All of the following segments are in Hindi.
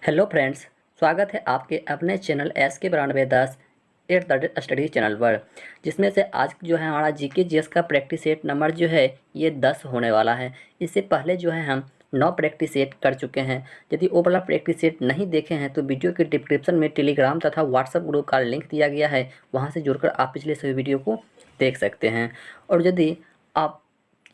हेलो फ्रेंड्स, स्वागत है आपके अपने channel SK9210 at the study channel पर। जिसमें से आज जो है हमारा जीके जीएस का प्रैक्टिस सेट नंबर जो है ये 10 होने वाला है। इससे पहले जो है हम 9 प्रैक्टिस सेट कर चुके हैं। यदि वो वाला प्रैक्टिस सेट नहीं देखे हैं तो वीडियो के डिस्क्रिप्शन में टेलीग्राम तथा व्हाट्सएप ग्रुप का लिंक दिया गया है, वहाँ से जुड़कर आप पिछले सभी वीडियो को देख सकते हैं। और यदि आप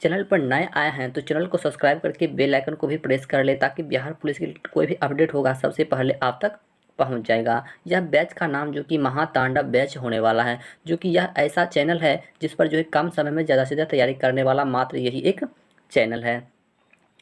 चैनल पर नए आए हैं तो चैनल को सब्सक्राइब करके बेल आइकन को भी प्रेस कर ले, ताकि बिहार पुलिस की कोई भी अपडेट होगा सबसे पहले आप तक पहुंच जाएगा। यह बैच का नाम जो कि महातांडव बैच होने वाला है, जो कि यह ऐसा चैनल है जिस पर जो है कम समय में ज़्यादा से ज़्यादा तैयारी करने वाला मात्र यही एक चैनल है।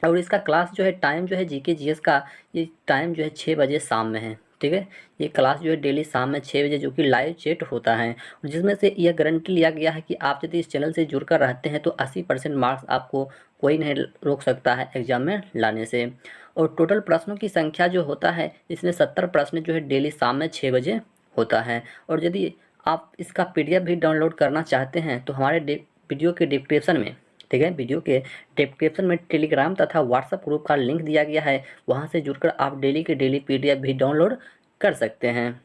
और इसका क्लास जो है टाइम जो है जीके जीएस का ये टाइम जो है 6 बजे शाम में है। ठीक है, ये क्लास जो है डेली शाम में 6 बजे जो कि लाइव चैट होता है, जिसमें से यह गारंटी लिया गया है कि आप यदि इस चैनल से जुड़कर रहते हैं तो 80% मार्क्स आपको कोई नहीं रोक सकता है एग्जाम में लाने से। और टोटल प्रश्नों की संख्या जो होता है इसमें 70 प्रश्न जो है डेली शाम में 6 बजे होता है। और यदि आप इसका PDF भी डाउनलोड करना चाहते हैं तो हमारे वीडियो के डिस्क्रिप्शन में, ठीक है, वीडियो के डिस्क्रिप्शन में टेलीग्राम तथा व्हाट्सएप ग्रुप का लिंक दिया गया है, वहां से जुड़कर आप डेली के डेली PDF भी डाउनलोड कर सकते हैं।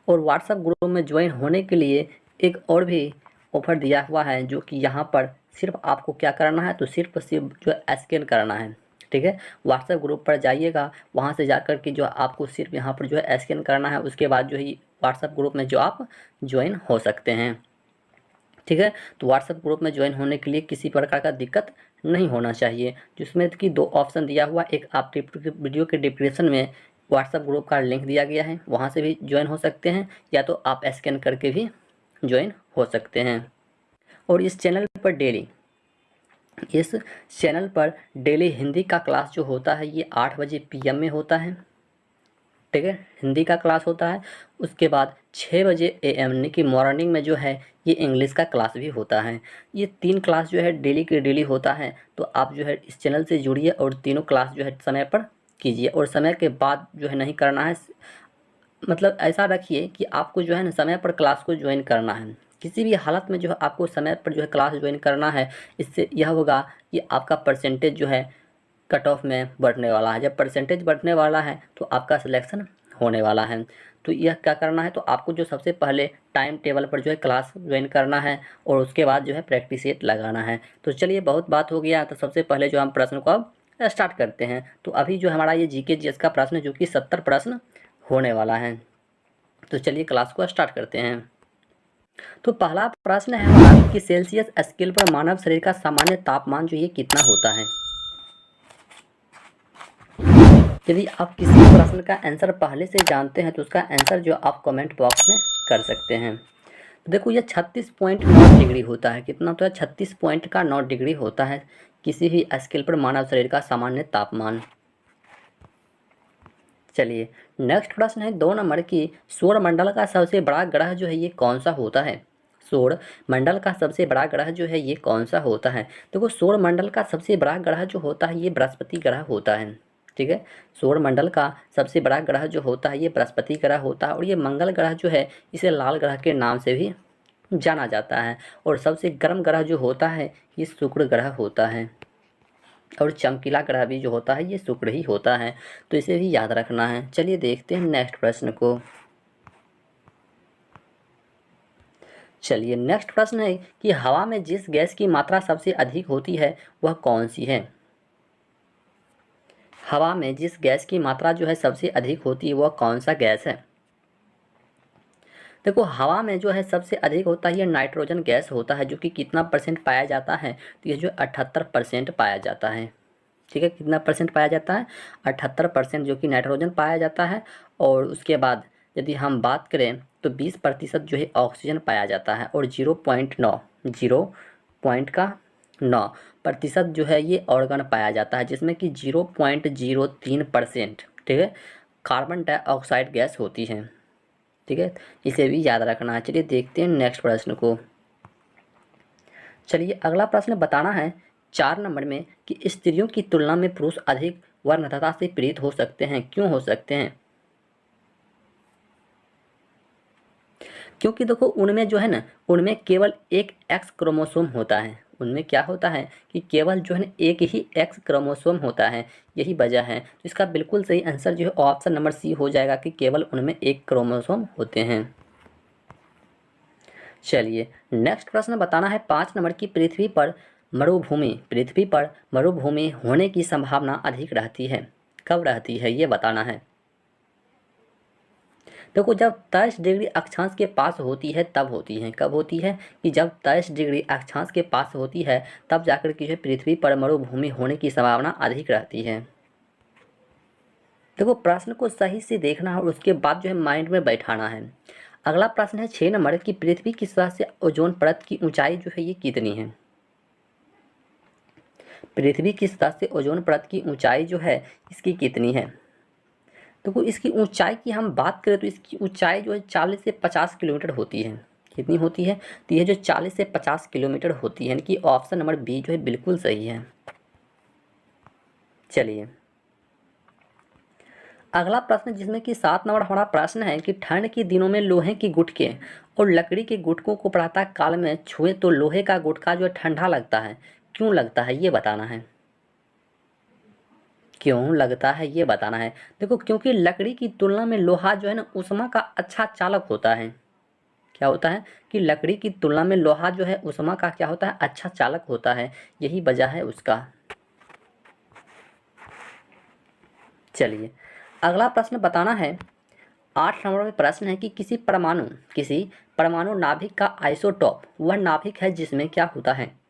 और व्हाट्सएप ग्रुप में ज्वाइन होने के लिए एक और भी ऑफर दिया हुआ है, जो कि यहाँ पर सिर्फ आपको क्या करना है तो सिर्फ जो स्कैन करना है। ठीक है, व्हाट्सएप ग्रुप पर जाइएगा, वहाँ से जाकर के जो आपको सिर्फ यहाँ पर जो है स्कैन करना है, उसके बाद जो है व्हाट्सएप ग्रुप में जो आप ज्वाइन हो सकते हैं। ठीक है, तो व्हाट्सएप ग्रुप में ज्वाइन होने के लिए किसी प्रकार का दिक्कत नहीं होना चाहिए। जिसमें कि 2 ऑप्शन दिया हुआ, एक आप वीडियो के डिस्क्रिप्शन में व्हाट्सएप ग्रुप का लिंक दिया गया है, वहाँ से भी ज्वाइन हो सकते हैं, या तो आप स्कैन करके भी ज्वाइन हो सकते हैं। और इस चैनल पर डेली हिंदी का क्लास जो होता है ये 8 बजे PM में होता है। ठीक है, हिंदी का क्लास होता है। उसके बाद 6 बजे AM यानी कि मॉर्निंग में जो है ये इंग्लिश का क्लास भी होता है। ये 3 क्लास जो है डेली के डेली होता है। तो आप जो है इस चैनल से जुड़िए और तीनों क्लास जो है समय पर कीजिए। और समय के बाद जो है नहीं करना है, मतलब ऐसा रखिए कि आपको जो है ना समय पर क्लास को ज्वाइन करना है। किसी भी हालत में जो है आपको समय पर जो है क्लास ज्वाइन करना है। इससे यह होगा कि आपका परसेंटेज जो है कट ऑफ में बढ़ने वाला है। जब परसेंटेज बढ़ने वाला है तो आपका सिलेक्शन होने वाला है। तो यह क्या करना है, तो आपको जो सबसे पहले टाइम टेबल पर जो है क्लास ज्वाइन करना है और उसके बाद जो है प्रैक्टिस सेट लगाना है। तो चलिए, बहुत बात हो गया, तो सबसे पहले जो हम प्रश्न को अब स्टार्ट करते हैं। तो अभी जो हमारा ये जीके जीएस का प्रश्न जो कि 70 प्रश्न होने वाला है, तो चलिए क्लास को स्टार्ट करते हैं। तो पहला प्रश्न है हमारा कि सेल्सियस स्केल पर मानव शरीर का सामान्य तापमान जो ये कितना होता है। यदि आप किसी प्रश्न का आंसर पहले से जानते हैं तो उसका आंसर जो आप कमेंट बॉक्स में कर सकते हैं। तो देखो, ये 36.9 डिग्री होता है। कितना होता है? 36.9 डिग्री होता है किसी भी स्केल पर मानव शरीर का सामान्य तापमान। चलिए, नेक्स्ट प्रश्न है 2 नंबर की, सौर मंडल का सबसे बड़ा ग्रह जो है ये कौन सा होता है। सौर मंडल का सबसे बड़ा ग्रह जो है ये कौन सा होता है। देखो, सौर मंडल का सबसे बड़ा ग्रह जो होता है ये बृहस्पति ग्रह होता है। ठीक है, सौर मंडल का सबसे बड़ा ग्रह जो होता है ये बृहस्पति ग्रह होता है। और ये मंगल ग्रह जो है इसे लाल ग्रह के नाम से भी जाना जाता है। और सबसे गर्म ग्रह जो होता है ये शुक्र ग्रह होता है। और चमकीला ग्रह भी जो होता है ये शुक्र ही होता है। तो इसे भी याद रखना है। चलिए देखते हैं नेक्स्ट प्रश्न को। चलिए, नेक्स्ट प्रश्न है कि हवा में जिस गैस की मात्रा सबसे अधिक होती है वह कौन सी है। हवा में जिस गैस की मात्रा जो है सबसे अधिक होती है वह कौन सा गैस है। देखो, हवा में जो है सबसे अधिक होता है ये नाइट्रोजन गैस होता है, जो कि कितना परसेंट पाया जाता है, तो ये जो 78% पाया जाता है। ठीक है, कितना परसेंट पाया जाता है? 78% जो कि नाइट्रोजन पाया जाता है। और उसके बाद यदि हम बात करें तो 20% जो है ऑक्सीजन पाया जाता है। और 0.9% जो है ये ऑर्गन पाया जाता है, जिसमें कि 0.03%, ठीक है, कार्बन डाइऑक्साइड गैस होती है। ठीक है, इसे भी याद रखना है। चलिए देखते हैं नेक्स्ट प्रश्न को। चलिए, अगला प्रश्न बताना है 4 नंबर में कि स्त्रियों की तुलना में पुरुष अधिक वर्णतता से पीड़ित हो सकते हैं। क्यों हो सकते हैं? क्योंकि देखो, उनमें जो है ना, उनमें केवल एक X क्रोमोसोम होता है। उनमें क्या होता है कि केवल जो है ना एक ही एक्स क्रोमोसोम होता है, यही वजह है। तो इसका बिल्कुल सही आंसर जो है ऑप्शन नंबर सी हो जाएगा कि केवल उनमें एक क्रोमोसोम होते हैं। चलिए नेक्स्ट प्रश्न बताना है 5 नंबर की पृथ्वी पर मरुभूमि होने की संभावना अधिक रहती है, कब रहती है ये बताना है। देखो जब 23 डिग्री अक्षांश के पास होती है तब होती है, कब होती है कि जब 23 डिग्री अक्षांश के पास होती है तब जाकर के जो है पृथ्वी पर मरुभूमि होने की संभावना अधिक रहती है। देखो प्रश्न को सही से देखना है और उसके बाद जो है माइंड में बैठाना है। अगला प्रश्न है 6 नंबर की पृथ्वी की सतह से ओजोन परत की ऊंचाई जो है ये कितनी है। पृथ्वी की सतह से ओजोन परत की ऊंचाई जो है इसकी कितनी है। देखो इसकी ऊंचाई की हम बात करें तो इसकी ऊंचाई जो है 40 से 50 किलोमीटर होती है। कितनी होती है, तो ये जो 40 से 50 किलोमीटर होती है, यानी कि ऑप्शन नंबर बी जो है बिल्कुल सही है। चलिए अगला प्रश्न जिसमें कि 7 नंबर हमारा प्रश्न है कि ठंड के दिनों में लोहे की गुटके और लकड़ी के गुटकों को प्रातः काल में छुए तो लोहे का गुटका जो है ठंडा लगता है, क्यों लगता है ये बताना है। क्यों लगता है ये बताना है। देखो क्योंकि लकड़ी की तुलना में लोहा जो है ना ऊष्मा का अच्छा चालक होता है। क्या होता है कि लकड़ी की तुलना में लोहा जो है ऊष्मा का क्या होता है, अच्छा चालक होता है, यही वजह है उसका। चलिए अगला प्रश्न बताना है 8 नंबर में प्रश्न है कि किसी परमाणु नाभिक का आइसोटॉप वह नाभिक है जिसमें क्या होता है।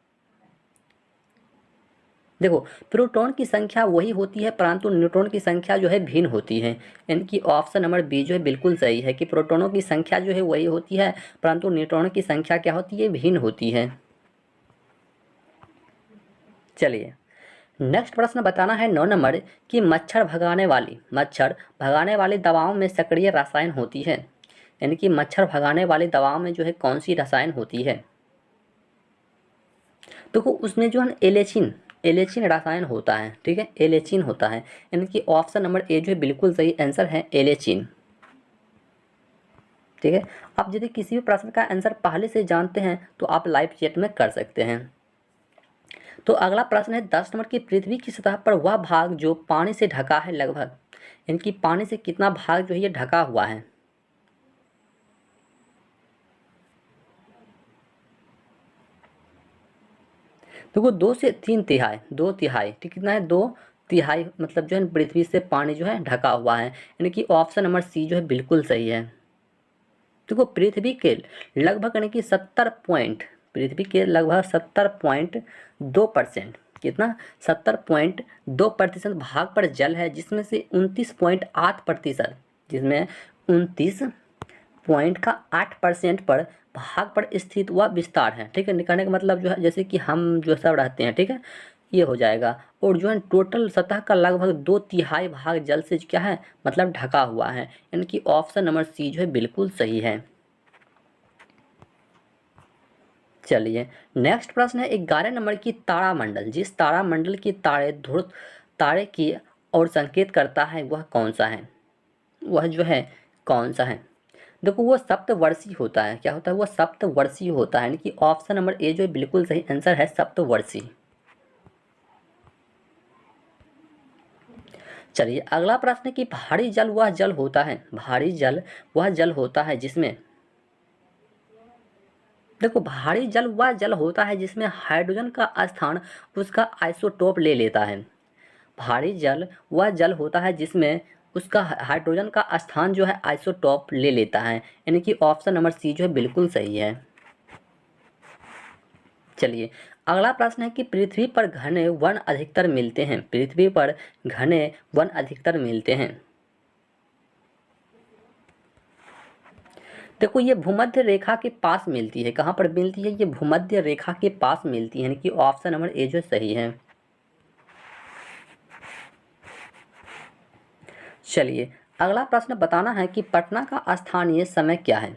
देखो प्रोटॉन की संख्या वही होती है परंतु न्यूट्रॉन की संख्या जो है भिन्न होती है, यानी कि ऑप्शन नंबर बी जो है बिल्कुल सही है कि प्रोटॉनों की संख्या जो है वही होती है परंतु न्यूट्रॉन की संख्या क्या होती है, भिन्न होती है। चलिए नेक्स्ट प्रश्न बताना है 9 नंबर कि मच्छर भगाने वाली दवाओं में सक्रिय रसायन होती है, यानी कि मच्छर भगाने वाली दवाओं में जो है कौन सी रसायन होती है। देखो उसमें जो है एलेचिन रसायन होता है, ठीक है, एलेचिन होता है, यानी कि ऑप्शन नंबर ए जो है बिल्कुल सही आंसर है एलेचिन। ठीक है, आप यदि किसी भी प्रश्न का आंसर पहले से जानते हैं तो आप लाइव चैट में कर सकते हैं। तो अगला प्रश्न है 10 नंबर की पृथ्वी की सतह पर वह भाग जो पानी से ढका है लगभग, यानी कि पानी से कितना भाग जो है ये ढका हुआ है। देखो 2 से 3 तिहाई, 2 तिहाई, ठीक कितना है, 2 तिहाई मतलब जो है पृथ्वी से पानी जो है ढका हुआ है, यानी कि ऑप्शन नंबर सी जो है बिल्कुल सही है। देखो पृथ्वी के लगभग 70.2%, कितना 70.2% भाग पर जल है जिसमें से 29.8%, जिसमें 29.8% पर भाग पर स्थित हुआ विस्तार है। ठीक है, निकालने का मतलब जो है जैसे कि हम जो सब रहते हैं, ठीक है, ये हो जाएगा। और जो है टोटल सतह का लगभग 2 तिहाई भाग जल से क्या है, मतलब ढका हुआ है, यानी कि ऑप्शन नंबर सी जो है बिल्कुल सही है। चलिए नेक्स्ट प्रश्न है 11 नंबर की तारामंडल, जिस तारामंडल की तारे ध्रुव तारे की और संकेत करता है वह कौन सा है, वह जो है कौन सा है। देखो वो सप्तवर्षीय होता है, क्या होता है, वो सप्तवर्षीय होता है, यानी कि ऑप्शन नंबर ए जो है बिल्कुल सही आंसर है सप्तवर्षीय। चलिए अगला प्रश्न है कि भारी जल होता है जिसमें, देखो भारी जल वह जल होता है जिसमें हाइड्रोजन का स्थान उसका आइसोटोप ले लेता है। भारी जल वह जल होता है जिसमें उसका हाइड्रोजन का स्थान जो है आइसोटोप ले लेता है, यानी कि ऑप्शन नंबर सी जो है बिल्कुल सही है। चलिए अगला प्रश्न है कि पृथ्वी पर घने वन अधिकतर मिलते हैं, पृथ्वी पर घने वन अधिकतर मिलते हैं। देखो ये भूमध्य रेखा के पास मिलती है, कहाँ पर मिलती है, ये भूमध्य रेखा के पास मिलती है, यानी कि ऑप्शन नंबर ए जो सही है। चलिए अगला प्रश्न बताना है कि पटना का स्थानीय समय क्या है,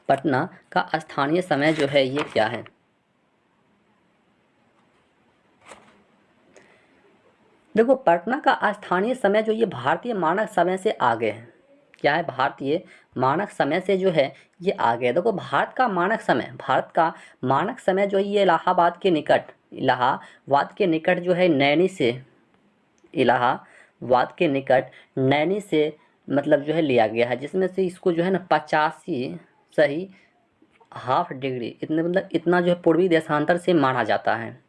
पटना का स्थानीय समय जो है ये क्या है। देखो पटना का स्थानीय समय जो ये भारतीय मानक समय से आगे है, क्या है, भारतीय मानक समय से जो है ये आगे है। देखो भारत का मानक समय जो है ये इलाहाबाद के निकट जो है इलाहाबाद के निकट नैनी से मतलब जो है लिया गया है, जिसमें से इसको जो है ना 85 सही हाफ डिग्री इतने मतलब इतना जो है पूर्वी देशांतर से माना जाता है।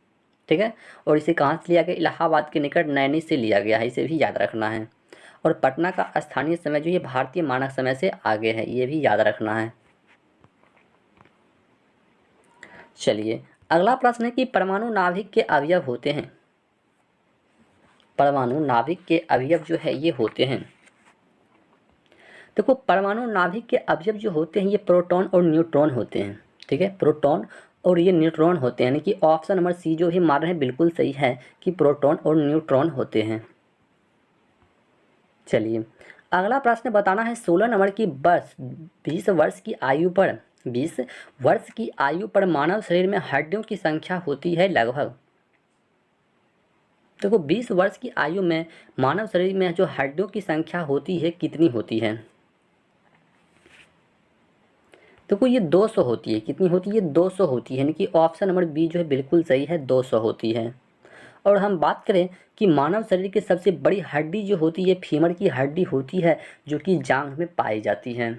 ठीक है, और इसे कहाँ से लिया गया, इलाहाबाद के निकट नैनी से लिया गया है, इसे भी याद रखना है। और पटना का स्थानीय समय जो ये भारतीय मानक समय से आगे है, ये भी याद रखना है। चलिए अगला प्रश्न है कि परमाणु नाभिक के अवयव होते हैं। परमाणु नाभिक के अवयव जो है ये होते हैं, देखो परमाणु नाभिक के अवयव जो होते हैं ये प्रोटॉन और न्यूट्रॉन होते हैं। ठीक है, प्रोटॉन और ये न्यूट्रॉन होते हैं, यानी कि ऑप्शन नंबर सी जो भी मान रहे हैं बिल्कुल सही है कि प्रोटॉन और न्यूट्रॉन होते हैं। चलिए अगला प्रश्न बताना है 16 नंबर की 20 वर्ष की आयु पर मानव शरीर में हड्डियों की संख्या होती है लगभग। देखो 20 वर्ष की आयु में मानव शरीर में जो हड्डियों की संख्या होती है कितनी होती है, देखो ये 200 होती है। कितनी होती है, 200 होती है, यानी कि ऑप्शन नंबर बी जो है बिल्कुल सही है, 200 होती है। और हम बात करें कि मानव शरीर की सबसे बड़ी हड्डी जो होती है फीमर की हड्डी होती है, जो कि जांघ में पाई जाती है।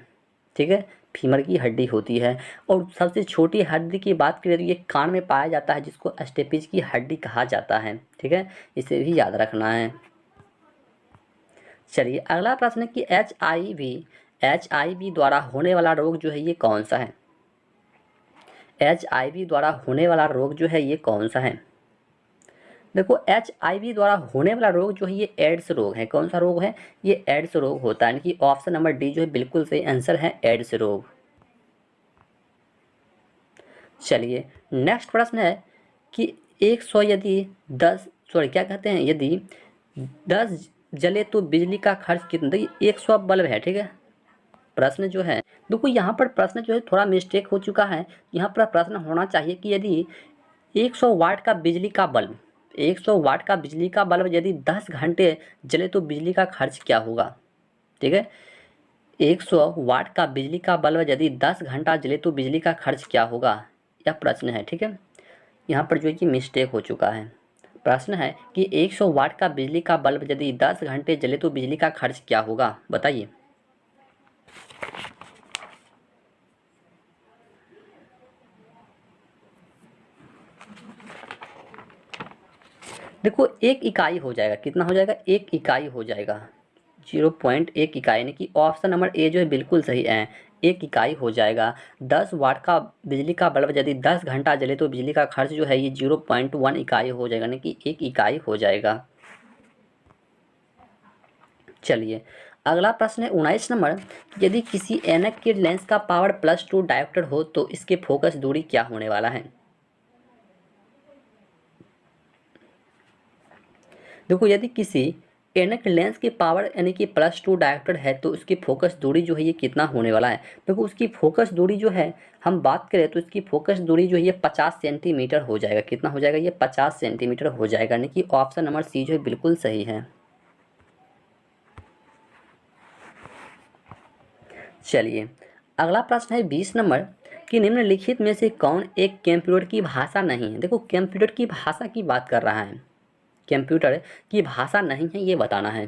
ठीक है, फीमर की हड्डी होती है। और सबसे छोटी हड्डी की बात करें तो ये कान में पाया जाता है, जिसको स्टेपिज की हड्डी कहा जाता है। ठीक है, इसे भी याद रखना है। चलिए अगला प्रश्न है कि HIV द्वारा होने वाला रोग जो है ये कौन सा है। HIV द्वारा होने वाला रोग जो है ये कौन सा है, देखो HIV द्वारा होने वाला रोग जो है ये एड्स रोग है। कौन सा रोग है, ये एड्स रोग होता है, यानी कि ऑप्शन नंबर डी जो है बिल्कुल सही आंसर है, एड्स रोग। चलिए नेक्स्ट प्रश्न है कि 100 यदि 10 सॉरी क्या कहते हैं, यदि 10 जले तो बिजली का खर्च कितना, देखिए 100 बल्ब है। ठीक है, प्रश्न जो है देखो यहाँ पर प्रश्न जो है थोड़ा मिस्टेक हो चुका है। यहाँ पर प्रश्न होना चाहिए कि यदि 100 वाट का बिजली का बल्ब 100 वाट का बिजली का बल्ब यदि 10 घंटे जले तो बिजली का खर्च क्या होगा। ठीक है, 100 वाट का बिजली का बल्ब यदि 10 घंटा जले तो बिजली का खर्च क्या होगा, यह प्रश्न है। ठीक है, यहाँ पर जो है कि मिस्टेक हो चुका है। प्रश्न है कि 100 वाट का बिजली का बल्ब यदि 10 घंटे जले तो बिजली का खर्च क्या होगा, बताइए। देखो 1 इकाई हो जाएगा, कितना हो जाएगा, 1 इकाई हो जाएगा, 0.1 इकाई, यानी कि ऑप्शन नंबर ए जो है बिल्कुल सही है, 1 इकाई हो जाएगा। 10 वाट का बिजली का बल्ब यदि 10 घंटा जले तो बिजली का खर्च जो है ये 0.1 इकाई हो जाएगा, यानी कि 1 इकाई हो जाएगा। चलिए अगला प्रश्न है 19 नंबर, यदि किसी ऐनक के लेंस का पावर +2 डायोप्टर हो तो इसके फोकस दूरी क्या होने वाला है। देखो यदि किसी ऐनक लेंस की पावर यानी कि +2 डायोप्टर है तो उसकी फोकस दूरी जो है ये कितना होने वाला है। देखो उसकी फोकस दूरी जो है हम बात करें तो इसकी फोकस दूरी जो है ये 50 सेंटीमीटर हो जाएगा। कितना हो जाएगा, ये 50 सेंटीमीटर हो जाएगा, यानी कि ऑप्शन नंबर सी जो है बिल्कुल सही है। चलिए अगला प्रश्न है 20 नंबर कि निम्नलिखित में से कौन एक कंप्यूटर की भाषा नहीं है। देखो कंप्यूटर की भाषा की बात कर रहा है, कंप्यूटर की भाषा नहीं है ये बताना है।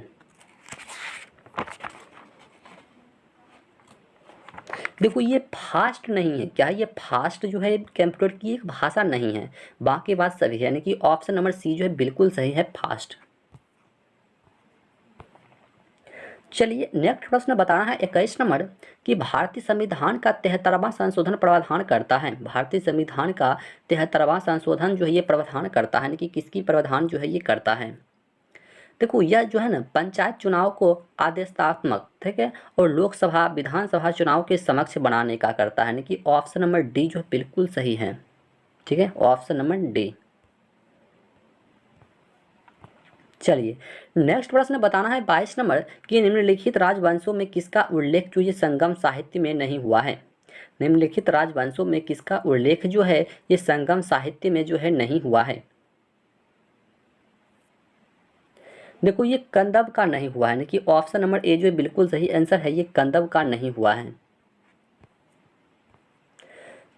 देखो ये फास्ट नहीं है, क्या है ये फास्ट जो है कंप्यूटर की एक भाषा नहीं है, बाकी बात सभी है, यानी कि ऑप्शन नंबर सी जो है बिल्कुल सही है, फास्ट। चलिए नेक्स्ट प्रश्न बताना है 21 नंबर कि भारतीय संविधान का 73वां संशोधन प्रावधान करता है। भारतीय संविधान का 73वां संशोधन जो है ये प्रावधान करता है, यानी कि किसकी प्रावधान जो है ये करता है। देखो यह जो है ना पंचायत चुनाव को आदेशात्मक, ठीक है, और लोकसभा विधानसभा चुनाव के समक्ष बनाने का करता है, यानी कि ऑप्शन नंबर डी जो है बिल्कुल सही है। ठीक है, ऑप्शन नंबर डी। चलिए नेक्स्ट प्रश्न बताना है 22 नंबर कि निम्नलिखित राजवंशों में किसका उल्लेख जो ये संगम साहित्य में नहीं हुआ है। निम्नलिखित राजवंशों में किसका उल्लेख जो है ये संगम साहित्य में जो है नहीं हुआ है। देखो ये कंदब का नहीं हुआ है, यानी कि ऑप्शन नंबर ए जो है बिल्कुल सही आंसर है, ये कंदब का नहीं हुआ है।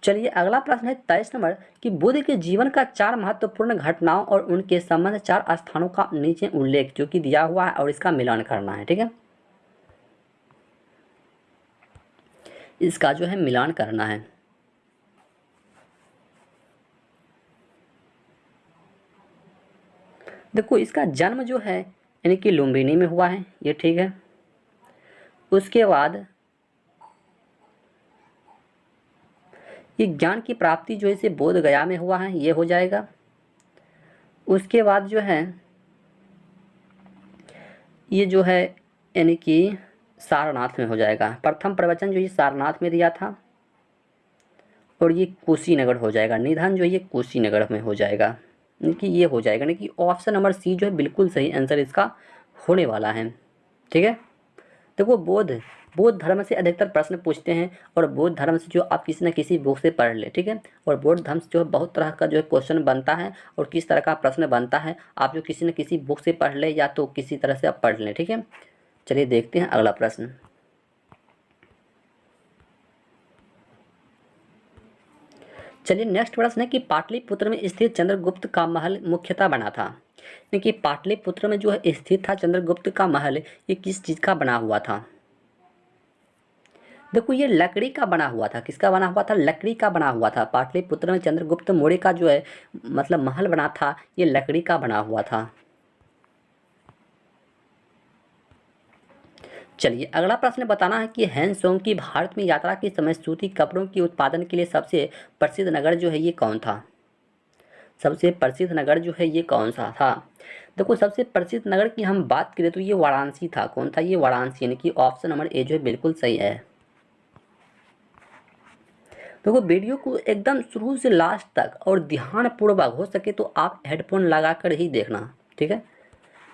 चलिए अगला प्रश्न है 23 नंबर कि बुद्ध के जीवन का 4 महत्वपूर्ण घटनाओं और उनके संबंध 4 स्थानों का नीचे उल्लेख जो कि दिया हुआ है और इसका मिलान करना है। ठीक है, इसका जो है मिलान करना है। देखो इसका जन्म जो है यानी कि लुम्बिनी में हुआ है, ये ठीक है। उसके बाद ये ज्ञान की प्राप्ति जो है इसे बोध गया में हुआ है, ये हो जाएगा। उसके बाद जो है ये जो है यानी कि सारनाथ में हो जाएगा। प्रथम प्रवचन जो ये सारनाथ में दिया था और ये कुशीनगर हो जाएगा। निधन जो ये कुशीनगर में हो जाएगा, यानी कि ये हो जाएगा, यानी कि ऑप्शन नंबर सी जो है बिल्कुल सही आंसर इसका होने वाला है। ठीक है, देखो बौद्ध धर्म से अधिकतर प्रश्न पूछते हैं और बौद्ध धर्म से जो आप किसी न किसी बुक से पढ़ ले। ठीक है, और बौद्ध धर्म से जो है बहुत तरह का जो है क्वेश्चन बनता है और किस तरह का प्रश्न बनता है आप जो किसी न किसी बुक से पढ़ ले या तो किसी तरह से आप पढ़ लें। ठीक है, चलिए देखते हैं अगला प्रश्न। चलिए नेक्स्ट प्रश्न है कि पाटलिपुत्र में स्थित चंद्रगुप्त का महल मुख्यतः बना था, यानी कि पाटलिपुत्र में जो है स्थित था चंद्रगुप्त का महल, ये किस चीज़ का बना हुआ था। देखो ये लकड़ी का बना हुआ था। किसका बना हुआ था? लकड़ी का बना हुआ था। पाटलिपुत्र में चंद्रगुप्त मौर्य का जो है मतलब महल बना था, ये लकड़ी का बना हुआ था। चलिए अगला प्रश्न बताना है कि हैंसोंग की भारत में यात्रा के समय सूती कपड़ों के उत्पादन के लिए सबसे प्रसिद्ध नगर जो है ये कौन था। सबसे प्रसिद्ध नगर जो है ये कौन सा था। देखो सबसे प्रसिद्ध नगर की हम बात करें तो ये वाराणसी था। कौन था? ये वाराणसी, यानी कि ऑप्शन नंबर ए जो है बिल्कुल सही है। देखो वीडियो को एकदम शुरू से लास्ट तक और ध्यानपूर्वक हो सके तो आप हेडफोन लगा कर ही देखना। ठीक है,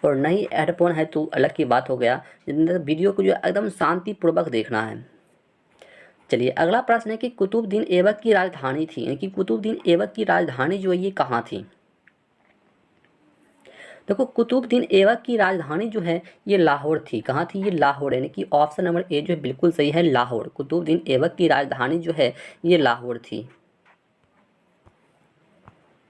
और नहीं हेडफोन है तो अलग की बात हो गया। वीडियो को जो एकदम शांतिपूर्वक देखना है। चलिए अगला प्रश्न है कि कुतुबुद्दीन ऐबक की राजधानी थी, यानी कि कुतुबुद्दीन ऐबक की राजधानी जो है ये कहाँ थी। देखो कुतुबुद्दीन ऐबक की राजधानी जो है ये लाहौर थी। कहाँ थी? ये लाहौर, यानी कि ऑप्शन नंबर ए जो है बिल्कुल सही है, लाहौर। कुतुबुद्दीन ऐबक की राजधानी जो है ये लाहौर थी।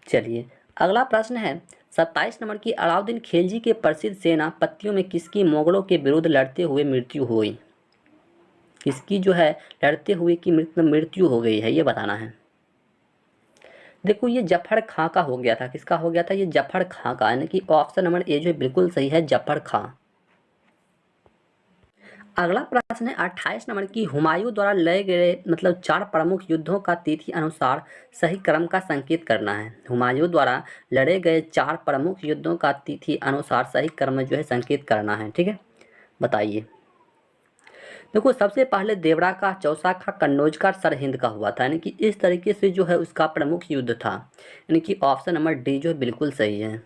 चलिए अगला प्रश्न है 27 नंबर की अलाउद्दीन खिलजी के प्रसिद्ध सेनापतियों में किसकी मुगलों के विरुद्ध लड़ते हुए मृत्यु हुई। किसकी जो है लड़ते हुए की मृत्यु हो गई है, ये बताना है। देखो ये जफर खां का हो गया था। किसका हो गया था? ये जफर खां का, यानी कि ऑप्शन नंबर ए जो है बिल्कुल सही है, जफर खां। अगला प्रश्न है 28 नंबर की हुमायूं द्वारा लड़े गए मतलब 4 प्रमुख युद्धों का तिथि अनुसार सही क्रम का संकेत करना है। हुमायूं द्वारा लड़े गए 4 प्रमुख युद्धों का तिथि अनुसार सही क्रम में जो है संकेत करना है। ठीक है, बताइए। देखो सबसे पहले देवरा का, चौसा का, कन्नौज का, सरहिंद का हुआ था, यानी कि इस तरीके से जो है उसका प्रमुख युद्ध था, यानी कि ऑप्शन नंबर डी जो है बिल्कुल सही है।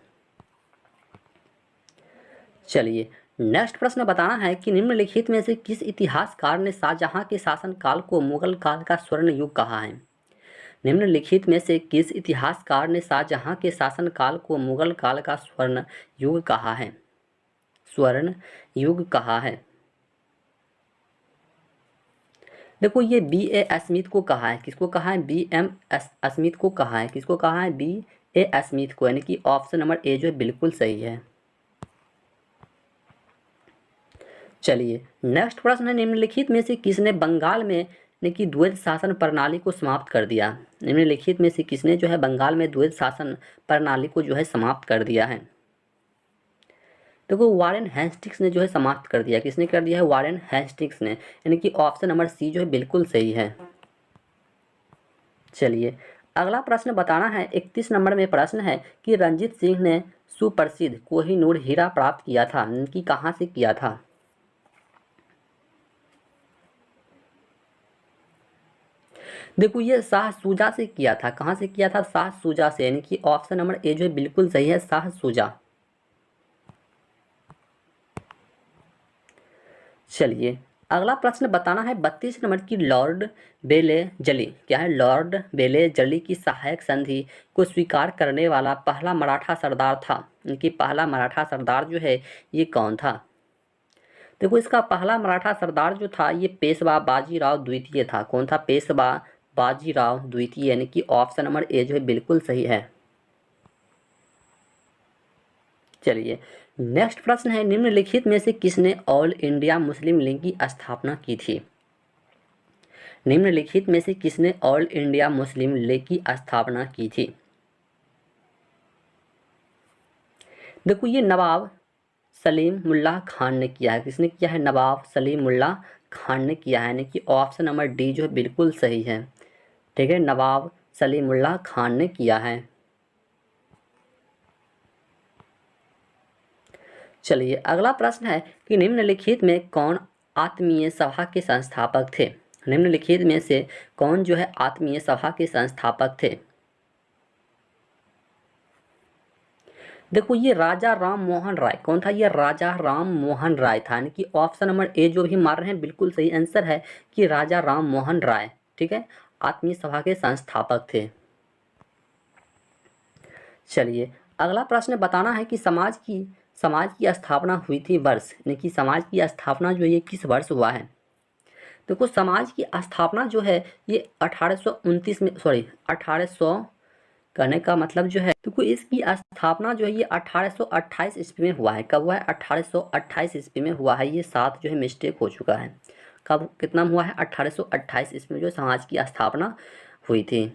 चलिए नेक्स्ट प्रश्न बताना है कि निम्नलिखित में से किस इतिहासकार ने शाहजहां के शासनकाल को मुगल काल का स्वर्ण युग कहा है। निम्नलिखित में से किस इतिहासकार ने शाहजहां के शासनकाल को मुगल काल का स्वर्ण युग कहा है। स्वर्ण युग कहा है। देखो ये बी ए स्मिथ को कहा है। किसको कहा है? बी एम स्मिथ को कहा है। किसको कहा है? बी ए स्मिथ को, यानी कि ऑप्शन नंबर ए जो है बिल्कुल सही है। चलिए नेक्स्ट प्रश्न है निम्नलिखित में से किसने बंगाल में यानी कि द्वैध शासन प्रणाली को समाप्त कर दिया। निम्नलिखित में से किसने जो है बंगाल में द्वैध शासन प्रणाली को जो है समाप्त कर दिया है। देखो वारेन हेस्टिंग्स ने जो है समाप्त कर दिया। किसने कर दिया है? वारेन हेस्टिंग्स ने, यानी कि ऑप्शन नंबर सी जो है बिल्कुल सही है। चलिए अगला प्रश्न बताना है 31 नंबर में प्रश्न है कि रंजीत सिंह ने सुप्रसिद्ध कोहिनूर हीरा प्राप्त किया था, कि कहाँ से किया था। देखो ये शाह सूजा से किया था। कहाँ से किया था? शाह सूजा से, यानी कि ऑप्शन नंबर ए जो है बिल्कुल सही है, शाह सूजा। चलिए अगला प्रश्न बताना है 32 नंबर की लॉर्ड बेले जली, क्या है, लॉर्ड बेले जली की सहायक संधि को स्वीकार करने वाला पहला मराठा सरदार था। इनकी पहला मराठा सरदार जो है ये कौन था? देखो इसका पहला मराठा सरदार जो था ये पेशवा बाजीराव द्वितीय था। कौन था? पेशवा बाजीराव द्वितीय, यानी कि ऑप्शन नंबर ए जो है बिल्कुल सही है। चलिए नेक्स्ट प्रश्न है, निम्नलिखित में से किसने ऑल इंडिया मुस्लिम लीग की स्थापना की थी? निम्नलिखित में से किसने ऑल इंडिया मुस्लिम लीग की स्थापना की थी? देखो ये नवाब सलीम उल्लाह खान ने किया है। किसने किया है? नवाब सलीम उल्लाह खान ने किया है, यानी कि ऑप्शन नंबर डी जो है बिल्कुल सही है। ठीक है, नवाब सलीम उल्लाह खान ने किया है। चलिए अगला प्रश्न है कि निम्नलिखित में कौन आत्मीय सभा के संस्थापक थे? निम्नलिखित में से कौन जो है आत्मीय सभा के संस्थापक थे? देखो ये राजा राम मोहन राय। कौन था? ये राजा राम मोहन राय था, यानी कि ऑप्शन नंबर ए जो भी मार रहे हैं बिल्कुल सही आंसर है कि राजा राम मोहन राय, ठीक है, आत्मीय सभा के संस्थापक थे। चलिए अगला प्रश्न बताना है कि समाज की स्थापना हुई थी वर्ष, यानी कि समाज की स्थापना जो है ये किस वर्ष हुआ है? देखो समाज की स्थापना जो है ये 1829 में, सॉरी 1800 कहने का मतलब जो है, देखो इसकी स्थापना जो है ये 1828 ईस्वी में हुआ है। कब हुआ है? 1828 ईस्वी में हुआ है। ये 7 जो है मिस्टेक हो चुका है। कब कितना में हुआ है? 1828 ईस्वी में जो समाज की स्थापना हुई थी।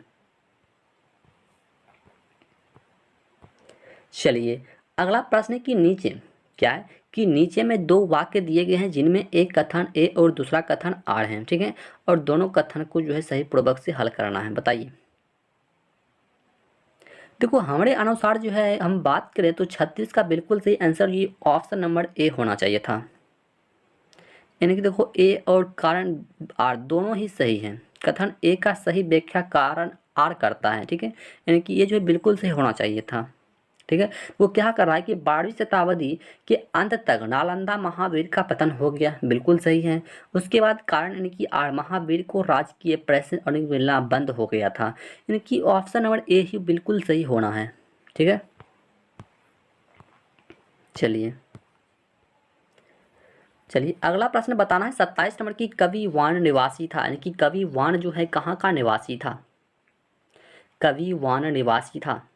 चलिए अगला प्रश्न है कि नीचे क्या है कि नीचे में दो वाक्य दिए गए हैं जिनमें एक कथन ए और दूसरा कथन आर है, ठीक है, और दोनों कथन को जो है सही पूर्वक से हल करना है। बताइए। देखो हमारे अनुसार जो है हम बात करें तो 36 का बिल्कुल सही आंसर ये ऑप्शन नंबर ए होना चाहिए था। यानी कि देखो ए और कारण आर दोनों ही सही हैं। कथन ए का सही व्याख्या कारण आर करता है, ठीक है, यानी कि ये जो है बिल्कुल सही होना चाहिए था। ठीक है, वो क्या कर रहा है कि 12वीं शताब्दी के अंत तक नालंदा महावीर का पतन हो गया, बिल्कुल सही है। उसके बाद कारण यानी कि महावीर को राजकीय प्रेस और मिलना बंद हो गया था, यानी कि ऑप्शन नंबर ए ही बिल्कुल सही होना है। ठीक है, चलिए अगला प्रश्न बताना है 27 नंबर की कवि वाण निवासी था, यानी कि कवि वाण जो है कहाँ का निवासी था? कवि वाण निवासी था।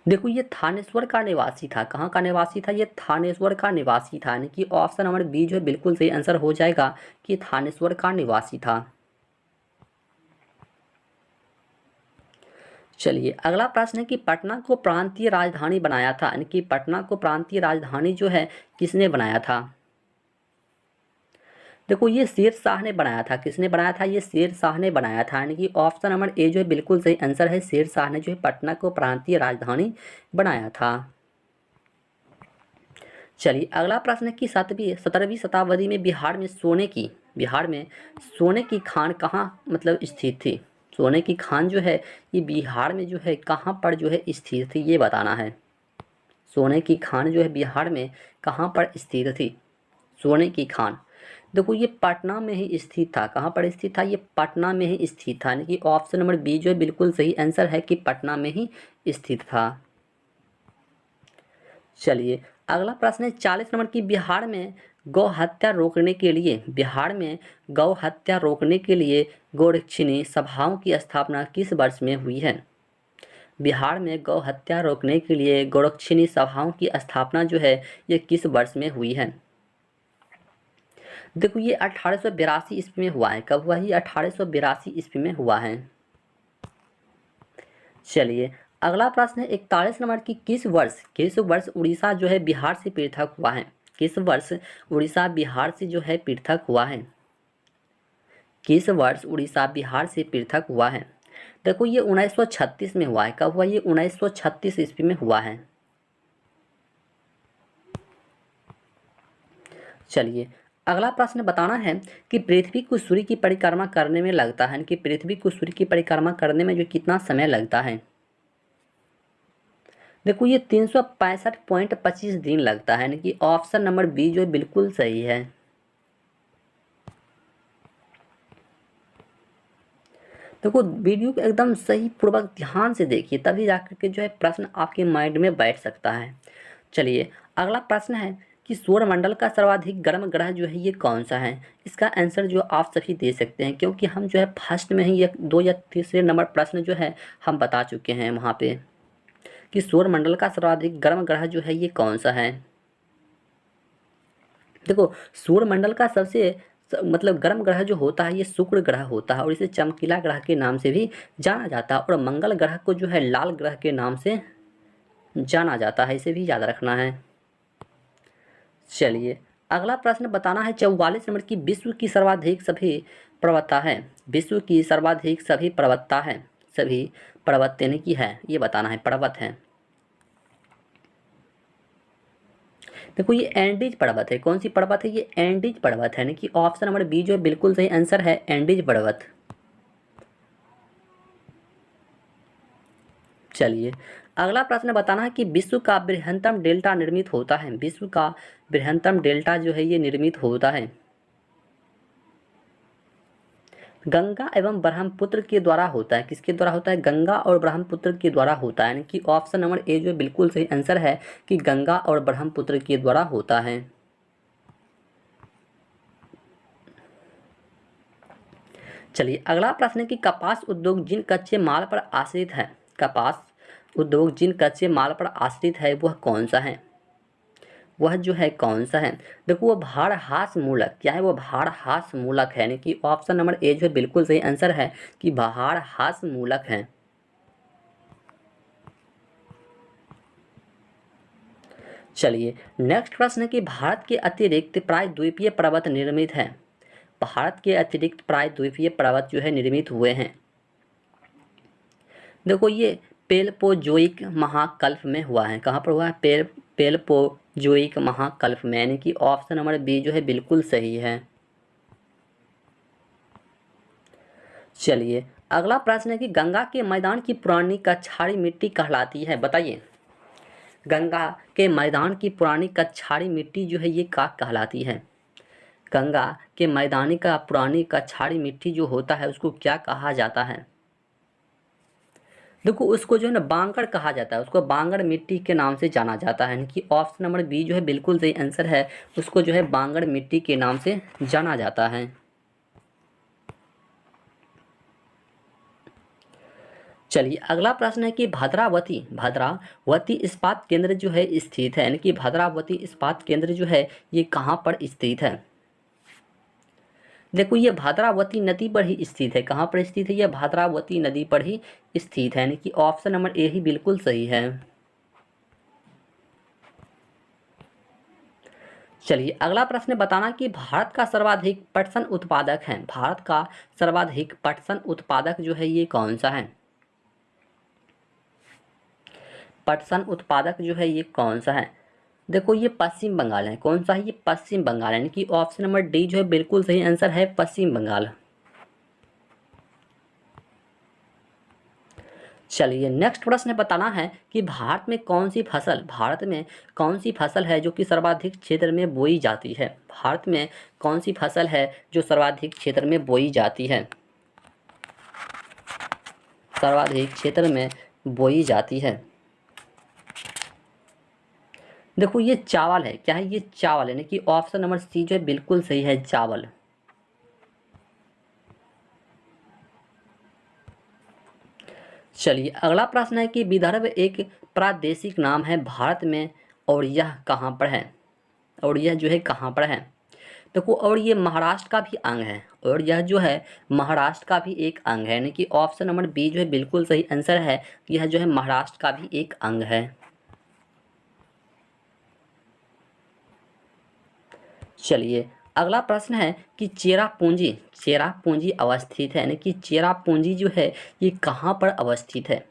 देखो ये थानेश्वर का निवासी था। कहाँ का निवासी था? ये थानेश्वर का निवासी था, यानी कि ऑप्शन नंबर बी जो है बिल्कुल सही आंसर हो जाएगा कि थानेश्वर का निवासी था। चलिए अगला प्रश्न है कि पटना को प्रांतीय राजधानी बनाया था, यानी कि पटना को प्रांतीय राजधानी जो है किसने बनाया था? देखो ये शेर शाह ने बनाया था। किसने बनाया था? ये शेर शाह ने बनाया था, यानी कि ऑप्शन नंबर ए जो है बिल्कुल सही आंसर है। शेर शाह ने जो है पटना को प्रांतीय राजधानी बनाया था। चलिए अगला प्रश्न है कि 17वीं शताब्दी में बिहार में सोने की खान कहाँ मतलब स्थित थी? सोने की खान जो है ये बिहार में जो है कहाँ पर जो है स्थित थी, ये बताना है। सोने की खान जो है बिहार में कहाँ पर स्थित थी? सोने की खान देखो ये पटना में ही स्थित था। कहाँ पर स्थित था? ये पटना में ही स्थित था, यानी कि ऑप्शन नंबर बी जो है बिल्कुल सही आंसर है कि पटना में ही स्थित था। चलिए अगला प्रश्न है 40 नंबर की बिहार में गौ हत्या रोकने के लिए गोरक्षिणी सभाओं की स्थापना किस वर्ष में हुई है? बिहार में गौ हत्या रोकने के लिए गोरक्षिणी सभाओं की स्थापना जो है ये किस वर्ष में हुई है? देखो ये 1882 ईस्वी में हुआ है। कब हुआ? ये 1882 ईस्वी में हुआ है। चलिए अगला प्रश्न है 41 नंबर की किस वर्ष उड़ीसा जो है बिहार से पृथक हुआ है? किस वर्ष उड़ीसा बिहार से जो है पृथक हुआ है? किस वर्ष उड़ीसा बिहार से पृथक हुआ है? देखो ये 1936 में हुआ है। कब हुआ? ये 1936 ईस्वी में हुआ है। चलिए अगला प्रश्न बताना है कि पृथ्वी को सूर्य की परिक्रमा करने में लगता है कि पृथ्वी को सूर्य की परिक्रमा करने में जो कितना समय लगता है? देखो ये 365.25 दिन लगता है, यानी कि ऑप्शन नंबर बी जो है बिल्कुल सही है। देखो वीडियो को एकदम सही पूर्वक ध्यान से देखिए, तभी जाकर के जो है प्रश्न आपके माइंड में बैठ सकता है। चलिए अगला प्रश्न है कि सौरमंडल का सर्वाधिक गर्म ग्रह जो है ये कौन सा है। इसका आंसर जो आप सभी दे सकते हैं, क्योंकि हम जो है फर्स्ट में ही एक 2 या तीसरे नंबर प्रश्न जो है हम बता चुके हैं वहाँ पे कि सौरमंडल का सर्वाधिक गर्म ग्रह जो है ये कौन सा है। देखो सौरमंडल का सबसे मतलब गर्म ग्रह जो होता है ये शुक्र ग्रह होता है, और इसे चमकीला ग्रह के नाम से भी जाना जाता है, और मंगल ग्रह को जो है लाल ग्रह के नाम से जाना जाता है, इसे भी याद रखना है। चलिए अगला प्रश्न बताना है 44 नंबर की, विश्व की सर्वाधिक सभी पर्वतता है। विश्व की सर्वाधिक सभी पर्वतता है, सभी पर्वत यानी कि है, ये बताना है पर्वत है। देखो ये एंडीज पर्वत है। कौन सी पर्वत है? ये एंडीज पर्वत है, यानी कि ऑप्शन नंबर बी जो है बिल्कुल सही आंसर है, एंडीज पर्वत। चलिए अगला प्रश्न बताना है कि विश्व का बृहत्तम डेल्टा निर्मित होता है। विश्व का बृहत्तम डेल्टा जो है ये निर्मित होता है गंगा एवं ब्रह्मपुत्र के द्वारा होता है। किसके द्वारा होता है? गंगा और ब्रह्मपुत्र के द्वारा होता है, यानी कि ऑप्शन नंबर ए जो बिल्कुल सही आंसर है कि गंगा और ब्रह्मपुत्र के द्वारा होता है। चलिए अगला प्रश्न है कि कपास उद्योग जिन कच्चे माल पर आश्रित है, कपास उद्योग जिन कच्चे माल पर आश्रित है वह कौन सा है? वह जो है कौन सा है? देखो वो भारहास मूलक, क्या है वो? भारहास मूलक है, यानी कि ऑप्शन नंबर ए जो है बिल्कुल सही आंसर है कि भारहास मूलक है। चलिए नेक्स्ट प्रश्न है कि भारत के अतिरिक्त प्रायद्वीपीय पर्वत निर्मित है। भारत के अतिरिक्त प्रायद्वीपीय पर्वत जो है निर्मित हुए हैं। देखो ये पेलपोजोइक महाकल्प में हुआ है। कहाँ पर हुआ है? पेलपोजोइक महाकल्प में, यानी कि ऑप्शन नंबर बी जो है बिल्कुल सही है। चलिए अगला प्रश्न है कि गंगा के मैदान की पुरानी कछाड़ी मिट्टी कहलाती है। बताइए गंगा के मैदान की पुरानी कछाड़ी मिट्टी जो है ये क्या कहलाती है? गंगा के मैदानी का पुरानी कछाड़ी मिट्टी जो होता है उसको क्या कहा जाता है? देखो उसको जो है ना बांगड़ कहा जाता है, उसको बांगड़ मिट्टी के नाम से जाना जाता है, यानी कि ऑप्शन नंबर बी जो है बिल्कुल सही आंसर है, उसको जो है बांगड़ मिट्टी के नाम से जाना जाता है। चलिए अगला प्रश्न है कि भद्रावती इस्पात केंद्र जो है स्थित है, यानी कि भद्रावती इस्पात केंद्र जो है ये कहाँ पर स्थित है? देखो ये भद्रावती नदी पर ही स्थित है। कहाँ पर स्थित है? ये भद्रावती नदी पर ही स्थित है, यानी कि ऑप्शन नंबर ए ही बिल्कुल सही है। चलिए अगला प्रश्न बताना कि भारत का सर्वाधिक पटसन उत्पादक है। भारत का सर्वाधिक पटसन उत्पादक जो है ये कौन सा है? पटसन उत्पादक जो है ये कौन सा है? देखो ये पश्चिम बंगाल है। कौन सा है? ये पश्चिम बंगाल है, यानी कि ऑप्शन नंबर डी जो है बिल्कुल सही आंसर है, पश्चिम बंगाल। चलिए नेक्स्ट प्रश्न बताना है कि भारत में कौन सी फसल है जो कि सर्वाधिक क्षेत्र में बोई जाती है? भारत में कौन सी फसल है जो सर्वाधिक क्षेत्र में बोई जाती है? सर्वाधिक क्षेत्र में बोई जाती है। देखो ये चावल है। क्या है? ये चावल है, यानी कि ऑप्शन नंबर सी जो है बिल्कुल सही है, चावल। चलिए अगला प्रश्न है कि विदर्भ एक प्रादेशिक नाम है भारत में, और यह कहाँ पर है? और यह जो है कहाँ पर है? देखो और ये महाराष्ट्र का भी अंग है, और यह जो है महाराष्ट्र का भी एक अंग है, यानी कि ऑप्शन नंबर बी जो है बिल्कुल सही आंसर है, यह जो है महाराष्ट्र का भी एक अंग है। चलिए अगला प्रश्न है कि चेरापूंजी अवस्थित है, यानी कि चेरापूंजी जो है ये कहाँ पर अवस्थित है?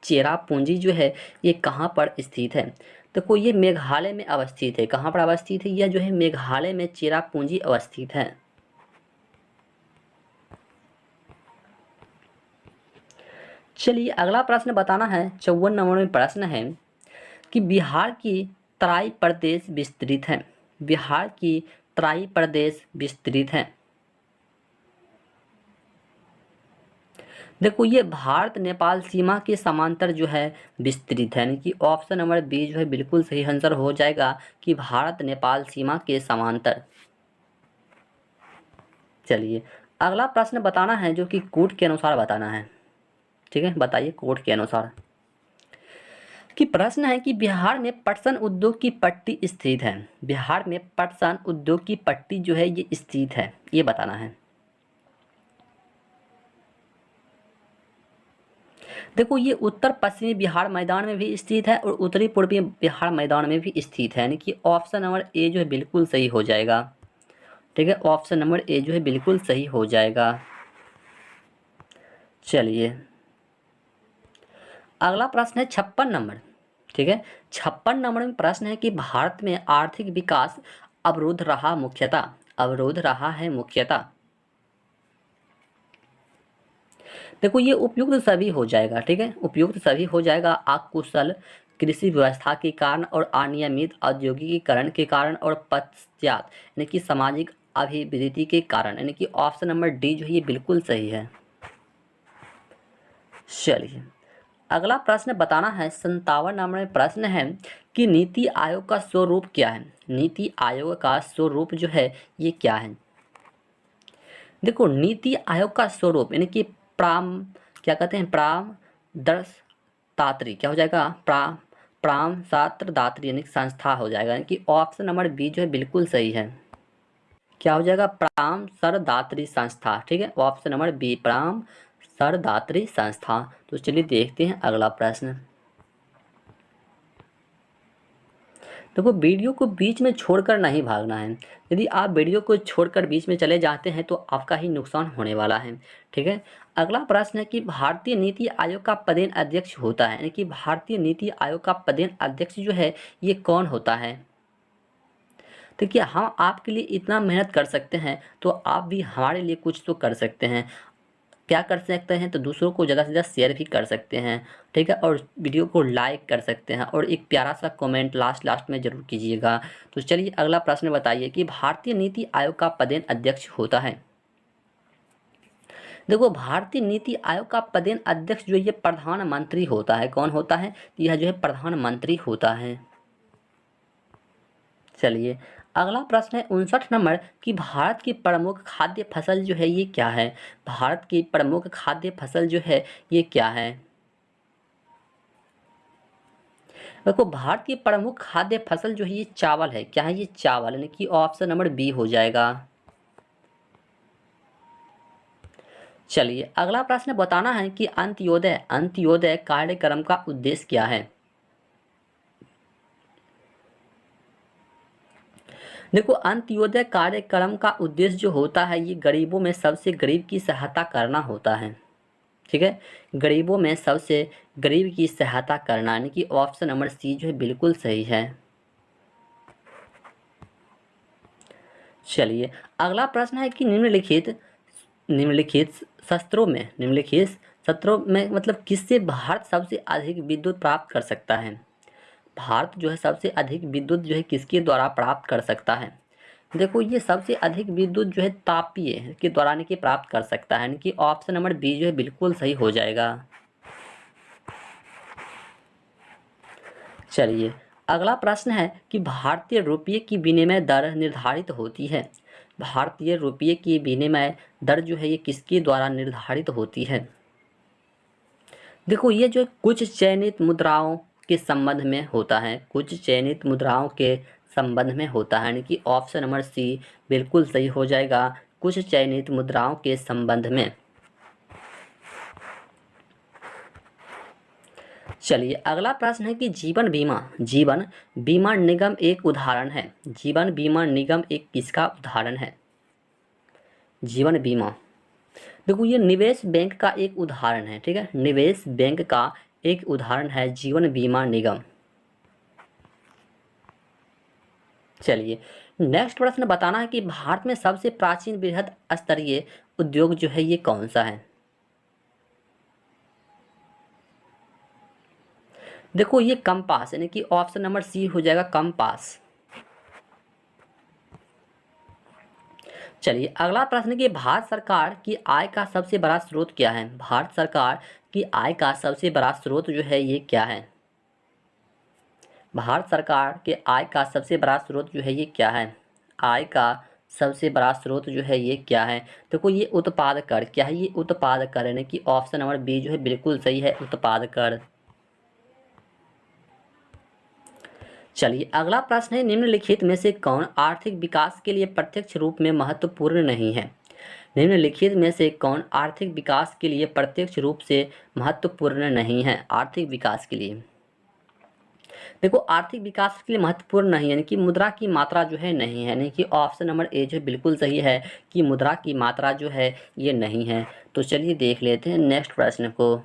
चेरापूंजी जो है ये कहाँ पर स्थित है? देखो ये मेघालय में अवस्थित है। कहाँ पर अवस्थित है? यह जो है मेघालय में चेरापूंजी अवस्थित है। चलिए अगला प्रश्न बताना है 54 नंबर में प्रश्न है कि बिहार की तराई प्रदेश विस्तृत है। बिहार की तराई प्रदेश विस्तृत है। देखो ये भारत नेपाल सीमा के समांतर जो है विस्तृत है, यानी कि ऑप्शन नंबर बी जो है बिल्कुल सही आंसर हो जाएगा कि भारत नेपाल सीमा के समांतर। चलिए अगला प्रश्न बताना है जो कि कोड के अनुसार बताना है। ठीक है, बताइए कोड के अनुसार। कि प्रश्न है कि बिहार में पटसन उद्योग की पट्टी स्थित है। बिहार में पटसन उद्योग की पट्टी जो है ये स्थित है, ये बताना है। देखो ये उत्तर पश्चिमी बिहार मैदान में भी स्थित है और उत्तरी पूर्वी बिहार मैदान में भी स्थित है, यानी कि ऑप्शन नंबर ए जो है बिल्कुल सही हो जाएगा। ठीक है, ऑप्शन नंबर ए जो है बिल्कुल सही हो जाएगा। चलिए अगला प्रश्न है 56 नंबर। ठीक है, 56 नंबर में प्रश्न है कि भारत में आर्थिक विकास अवरुद्ध रहा मुख्यतः। अवरुद्ध रहा है मुख्यतः। देखो ये उपयुक्त सभी हो जाएगा। ठीक है, उपयुक्त सभी हो जाएगा। अकुशल कृषि व्यवस्था के कारण और अनियमित औद्योगिकीकरण के कारण और पश्चात यानी कि सामाजिक अभिवृद्धि के कारण, यानी कि ऑप्शन नंबर डी जो है ये बिल्कुल सही है। चलिए अगला प्रश्न बताना है 57 नंबर में प्रश्न है कि नीति आयोग का स्वरूप क्या है। नीति आयोग का स्वरूप जो है ये क्या है। देखो नीति आयोग का स्वरूप यानी कि क्या कहते हैं दात्री क्या हो जाएगा, प्राम छात्र दात्री यानी कि संस्था हो जाएगा, यानी कि ऑप्शन नंबर बी जो है बिल्कुल सही है। क्या हो जाएगा, प्राम सरदात्री संस्था। ठीक है, ऑप्शन नंबर बी प्राम सरदात्री संस्था। तो चलिए देखते हैं अगला प्रश्न। देखो वीडियो को बीच में छोड़कर नहीं भागना है। यदि आप वीडियो को छोड़कर बीच में चले जाते हैं तो आपका ही नुकसान होने वाला है। ठीक है, अगला प्रश्न है कि भारतीय नीति आयोग का पदेन अध्यक्ष होता है, यानी कि भारतीय नीति आयोग का पदेन अध्यक्ष जो है ये कौन होता है। देखिए हम आपके लिए इतना मेहनत कर सकते हैं तो आप भी हमारे लिए कुछ तो कर सकते हैं। क्या कर सकते हैं, तो दूसरों को ज़्यादा से ज़्यादा शेयर भी कर सकते हैं। ठीक है, और वीडियो को लाइक कर सकते हैं और एक प्यारा सा कमेंट लास्ट में ज़रूर कीजिएगा। तो चलिए अगला प्रश्न बताइए कि भारतीय नीति आयोग का पदेन अध्यक्ष होता है। देखो भारतीय नीति आयोग का पदेन अध्यक्ष जो ये प्रधानमंत्री होता है। कौन होता है, यह जो है प्रधानमंत्री होता है। चलिए अगला प्रश्न है 59 नंबर कि भारत की प्रमुख खाद्य फसल जो है ये क्या है। भारत की प्रमुख खाद्य फसल जो है ये क्या है। देखो भारत की प्रमुख खाद्य फसल जो है ये चावल है। क्या है ये, चावल, यानी कि ऑप्शन नंबर बी हो जाएगा। चलिए अगला प्रश्न बताना है कि अंत्योदय कार्यक्रम का उद्देश्य क्या है। देखो अंत्योदय कार्यक्रम का उद्देश्य जो होता है ये गरीबों में सबसे गरीब की सहायता करना होता है। ठीक है, गरीबों में सबसे गरीब की सहायता करना, यानी कि ऑप्शन नंबर सी जो है बिल्कुल सही है। चलिए अगला प्रश्न है कि निम्नलिखित सत्रों में मतलब किससे भारत सबसे अधिक विद्युत प्राप्त कर सकता है। भारत जो है सबसे अधिक विद्युत जो है किसके द्वारा प्राप्त कर सकता है। देखो ये सबसे अधिक विद्युत जो है तापीय के द्वारा यानी कि प्राप्त कर सकता है, यानी कि ऑप्शन नंबर बी जो है बिल्कुल सही हो जाएगा। चलिए अगला प्रश्न है कि भारतीय रुपये की विनिमय दर निर्धारित होती है। भारतीय रुपये की विनिमय दर जो है ये किसके द्वारा निर्धारित होती है। देखो ये जो कुछ चयनित मुद्राओं के संबंध में होता है। कुछ चयनित मुद्राओं के संबंध में होता है, यानी कि ऑप्शन नंबर सी बिल्कुल सही हो जाएगा। कुछ चयनित मुद्राओं के संबंध में। चलिए अगला प्रश्न है कि जीवन बीमा निगम एक उदाहरण है। जीवन बीमा निगम एक किसका उदाहरण है। जीवन बीमा, देखो ये निवेश बैंक का एक उदाहरण है। ठीक है, निवेश बैंक का एक उदाहरण है जीवन बीमा निगम। चलिए नेक्स्ट प्रश्न बताना है कि भारत में सबसे प्राचीन बृहद स्तरीय उद्योग जो है ये कौन सा है। देखो ये कंपास, यानी कि ऑप्शन नंबर सी हो जाएगा कंपास। चलिए अगला प्रश्न कि भारत सरकार की आय का सबसे बड़ा स्रोत क्या है? भारत सरकार की आय का सबसे बड़ा स्रोत जो है ये क्या है? भारत सरकार के आय का सबसे बड़ा स्रोत जो है ये क्या है? आय का सबसे बड़ा स्रोत जो है ये क्या है? देखो ये उत्पाद कर, क्या है ये? उत्पाद कर, यानी कि ऑप्शन नंबर बी जो है बिल्कुल सही है, उत्पाद कर। चलिए अगला प्रश्न है, निम्नलिखित में से कौन आर्थिक विकास के लिए प्रत्यक्ष रूप में महत्वपूर्ण नहीं है? निम्नलिखित में से कौन आर्थिक विकास के लिए प्रत्यक्ष रूप से महत्वपूर्ण नहीं है? आर्थिक विकास के लिए देखो आर्थिक विकास के लिए महत्वपूर्ण नहीं, यानी कि मुद्रा की मात्रा जो है नहीं है, यानी कि ऑप्शन नंबर ए जो है बिल्कुल सही है कि मुद्रा की मात्रा जो है ये नहीं है। तो चलिए देख लेते हैं नेक्स्ट प्रश्न को।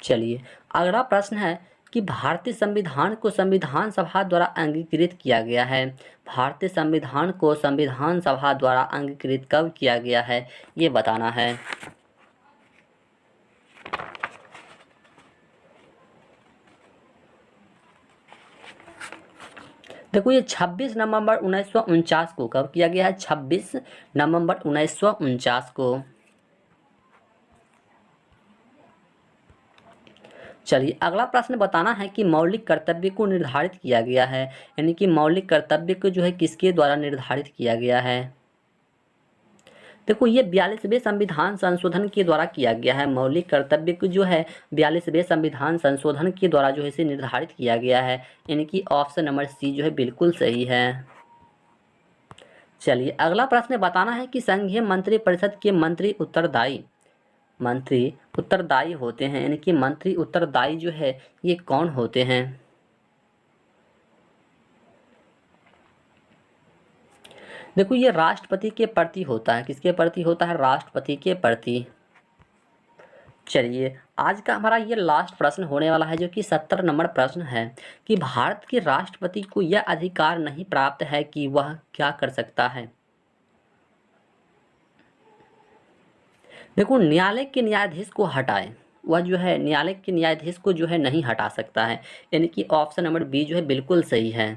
चलिए अगला प्रश्न है कि भारतीय संविधान को संविधान सभा द्वारा अंगीकृत किया गया है। भारतीय संविधान को संविधान सभा द्वारा अंगीकृत कब किया गया है ये बताना है। देखो ये 26 नवंबर 1949 को कब किया गया है? 26 नवंबर 1949 को। चलिए अगला प्रश्न बताना है कि मौलिक कर्तव्य को निर्धारित किया गया है, यानी कि मौलिक कर्तव्य को जो है किसके द्वारा निर्धारित किया गया है? देखो ये 42वें संविधान संशोधन के द्वारा किया गया है। मौलिक कर्तव्य को जो है 42वें संविधान संशोधन के द्वारा जो है इसे निर्धारित किया गया है, यानी कि ऑप्शन नंबर सी जो है बिल्कुल सही है। चलिए अगला प्रश्न बताना है कि संघीय मंत्री परिषद के मंत्री उत्तरदायी होते हैं, यानी कि मंत्री उत्तरदायी जो है ये कौन होते हैं? देखो ये राष्ट्रपति के प्रति होता है। किसके प्रति होता है? राष्ट्रपति के प्रति। चलिए आज का हमारा ये लास्ट प्रश्न होने वाला है, जो कि 70 नंबर प्रश्न है कि भारत के राष्ट्रपति को यह अधिकार नहीं प्राप्त है कि वह क्या कर सकता है। देखो न्यायालय के न्यायाधीश को हटाए, वह जो है न्यायालय के न्यायाधीश को जो है नहीं हटा सकता है, यानी कि ऑप्शन नंबर बी जो है बिल्कुल सही है।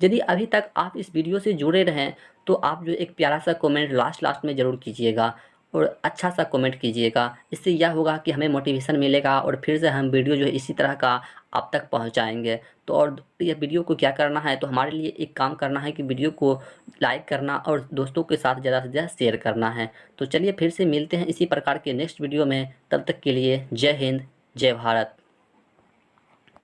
यदि अभी तक आप इस वीडियो से जुड़े रहें तो आप जो एक प्यारा सा कमेंट लास्ट में ज़रूर कीजिएगा और अच्छा सा कमेंट कीजिएगा। इससे यह होगा कि हमें मोटिवेशन मिलेगा और फिर से हम वीडियो जो है इसी तरह का आप तक पहुंचाएंगे। तो और यह वीडियो को क्या करना है, तो हमारे लिए एक काम करना है कि वीडियो को लाइक करना और दोस्तों के साथ ज़्यादा से ज़्यादा शेयर करना है। तो चलिए फिर से मिलते हैं इसी प्रकार के नेक्स्ट वीडियो में। तब तक के लिए जय हिंद, जय भारत।